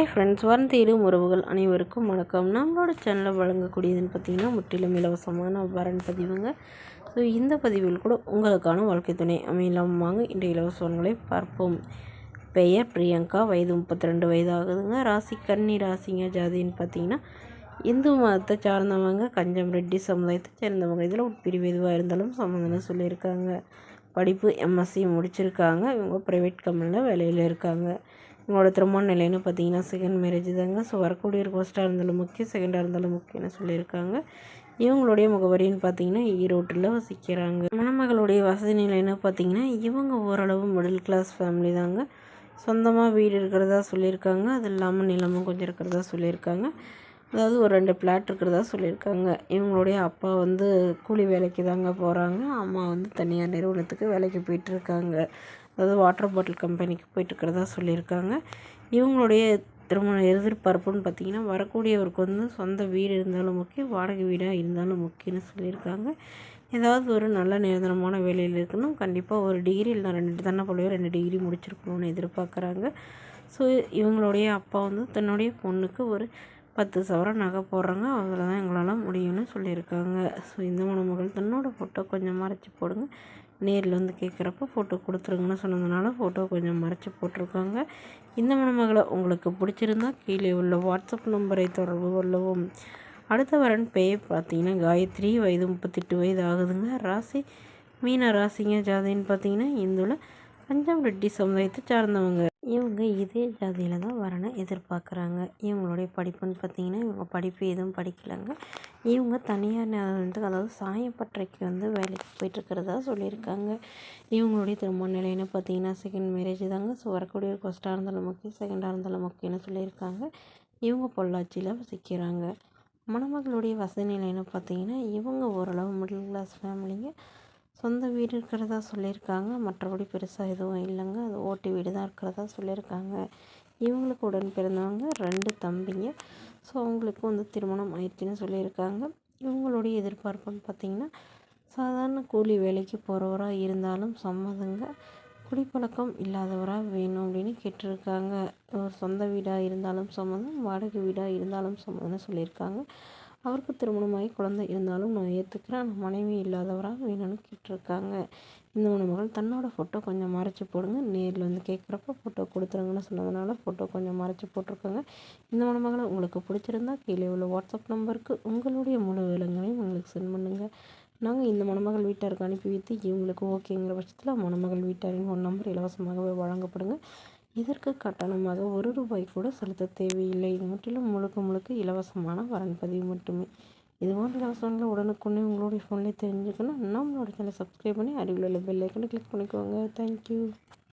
Hi friends, தேடும் உறவுகள் அனைவருக்கும் வணக்கம். நம்மளோட சேனலில் வழங்கக்கூடியதுன்னு பார்த்திங்கன்னா முற்றிலும் இலவசமான வரன் பதிவுங்க. ஸோ இந்த பதிவில் கூட உங்களுக்கான வாழ்க்கை துணை அமையலாம். வாங்க இன்றைய இலவசங்களை பார்ப்போம். பெயர் பிரியங்கா, வயது 32 வயது ஆகுதுங்க. ராசி கன்னி ராசிங்க. ஜாதின்னு பார்த்திங்கன்னா இந்து மதத்தை சார்ந்தவங்க, கஞ்சம் ரெட்டி சமுதாயத்தை சேர்ந்தவங்க. இதில் உட்பிரிவு எதுவாக இருந்தாலும் சம்மந்தம்னு சொல்லியிருக்காங்க. படிப்பு எம்எஸ்சி முடிச்சிருக்காங்க. இவங்க ப்ரைவேட் கம்பெனியில் வேலையில் இருக்காங்க. இவங்களோட திருமண நிலைன்னு பார்த்தீங்கன்னா செகண்ட் மேரேஜ் தாங்க. ஸோ வரக்கூடிய ஒரு ஃபர்ஸ்ட்டாக இருந்தாலும் முக்கியம், செகண்டாக இருந்தாலும் முக்கியம்னு சொல்லியிருக்காங்க. இவங்களுடைய முகவரின்னு பார்த்தீங்கன்னா ஈரோட்டில் வசிக்கிறாங்க. மணமகளுடைய வசதி நிலைன்னு பார்த்தீங்கன்னா இவங்க ஓரளவு மிடில் கிளாஸ் ஃபேமிலி தாங்க. சொந்தமாக வீடு இருக்கிறதா சொல்லியிருக்காங்க. அது இல்லாமல் நிலமும் கொஞ்சம் இருக்கிறதா சொல்லியிருக்காங்க. அதாவது ஒரு 2 ஃப்ளாட் இருக்கிறதா சொல்லியிருக்காங்க. இவங்களுடைய அப்பா கூலி வேலைக்கு தாங்க போகிறாங்க. அம்மா தனியார் நிறுவனத்துக்கு வேலைக்கு போயிட்டுருக்காங்க. அதாவது வாட்டர் பாட்டில் கம்பெனிக்கு போயிட்டுருக்கிறதா சொல்லியிருக்காங்க. இவங்களுடைய திருமண எதிர்பார்ப்புன்னு பார்த்திங்கன்னா வரக்கூடியவருக்கு சொந்த வீடு இருந்தாலும் முக்கியம், வாடகை வீடாக இருந்தாலும் முக்கியம்னு சொல்லியிருக்காங்க. ஏதாவது ஒரு நல்ல நிரந்தரமான வேலையில் இருக்கணும். கண்டிப்பாக ஒரு டிகிரி இல்லைனா 2 தானே போலவே 2 டிகிரி முடிச்சிருக்கணும்னு எதிர்பார்க்குறாங்க. ஸோ இவங்களுடைய அப்பா தன்னுடைய பொண்ணுக்கு ஒரு 10 சவரன் நகை போடுறாங்க. அதில் தான் எங்களால் முடியும்னு சொல்லியிருக்காங்க. ஸோ இந்த மணமகள் தன்னோட ஃபோட்டோ கொஞ்சம் மறைச்சி போடுங்க, நேரில் கேட்குறப்ப ஃபோட்டோ கொடுத்துருங்கன்னு சொன்னதுனால ஃபோட்டோ கொஞ்சம் மறைச்சி போட்டிருக்காங்க. இந்த மணமகளை உங்களுக்கு பிடிச்சிருந்தா கீழே உள்ள வாட்ஸ்அப் நம்பரை தொடர்பு கொள்ளவும். அடுத்த வரன் பெயர் பார்த்தீங்கன்னா காயத்ரி, வயது 38 வயது ஆகுதுங்க. ராசி மீன ராசிங்க. ஜாதின்னு பார்த்தீங்கன்னா இந்துவில் கஞ்சம் ரெட்டி சமுதாயத்தை சார்ந்தவங்க. இவங்க இதே ஜாதியில் தான் வரனை எதிர்பார்க்குறாங்க. இவங்களுடைய படிப்புன்னு பார்த்திங்கன்னா இவங்க படிப்பு எதுவும் படிக்கலைங்க. இவங்க தனியார் நிறுவனத்துக்கு, அதாவது சாயப்பட்டறைக்கு வேலைக்கு போயிட்டுருக்கிறதா சொல்லியிருக்காங்க. இவங்களுடைய திருமண நிலைன்னு பார்த்திங்கன்னா செகண்ட் மேரேஜ் தாங்க. ஸோ வரக்கூடிய ஒரு ஃபர்ஸ்ட்டாக இருந்தாலும் முக்கியம், செகண்டாக இருந்தாலும் முக்கியம்னு சொல்லியிருக்காங்க. இவங்க பொள்ளாச்சியில் வசிக்கிறாங்க. மணமகளுடைய வசதி நிலைன்னு பார்த்திங்கன்னா இவங்க ஓரளவு மிடில் கிளாஸ் ஃபேமிலிங்க. சொந்த வீடு இருக்கிறதா சொல்லியிருக்காங்க. மற்றபடி பெருசாக எதுவும் இல்லைங்க. அது ஓட்டு வீடு தான் இருக்கிறதா சொல்லியிருக்காங்க. இவங்களுக்கு உடன் பிறந்தவங்க 2 தம்பிங்க. ஸோ அவங்களுக்கு திருமணம் ஆயிடுச்சுன்னு சொல்லியிருக்காங்க. இவங்களுடைய எதிர்பார்ப்புன்னு பார்த்திங்கன்னா சாதாரண கூலி வேலைக்கு போகிறவராக இருந்தாலும் சம்மதங்க. குடிப்பழக்கம் இல்லாதவராக வேணும் அப்படின்னு கேட்டிருக்காங்க. ஒரு சொந்த வீடாக இருந்தாலும் சம்மதம், வாடகை வீடாக இருந்தாலும் சம்மதம்னு சொல்லியிருக்காங்க. அவருக்கு திருமணமாகி குழந்தை இருந்தாலும் நான் ஏற்றுக்கிறேன், மனைவி இல்லாதவராக வேணும்னு கேட்டிருக்காங்க. இந்த மணமகள் தன்னோட ஃபோட்டோ கொஞ்சம் மறைச்சி போடுங்க, நேரில் கேட்குறப்ப ஃபோட்டோ கொடுத்துருங்கன்னு சொன்னதுனால ஃபோட்டோ கொஞ்சம் மறைச்சி போட்டிருக்காங்க. இந்த மணமகளை உங்களுக்கு பிடிச்சிருந்தா கீழே உள்ள வாட்ஸ்அப் நம்பருக்கு உங்களுடைய முழு விவரங்களையும் உங்களுக்கு சென்ட் பண்ணுங்கள். நாங்கள் இந்த மணமகள் வீட்டாருக்கு அனுப்பி வைத்து இவங்களுக்கு ஓகேங்கிற பட்சத்தில் மணமகள் வீட்டாரின் ஃபோன் நம்பர் இலவசமாகவே வழங்கப்படுங்க. இதற்கு கட்டணமாக ₹1 கூட செலுத்த தேவையில்லை. இது முற்றிலும் முழுக்க இலவசமான வரன் பதிவு மட்டுமே. இது போன்ற இலவசங்களை உடனுக்குடனே உங்களுடைய ஃபோன்லேயே தெரிஞ்சுக்கணும். நம்மளோட சேனலை சப்ஸ்கிரைப் பண்ணி அருகில் உள்ள பெல் ஐக்கனை கிளிக் பண்ணிக்கோங்க. தேங்க்யூ.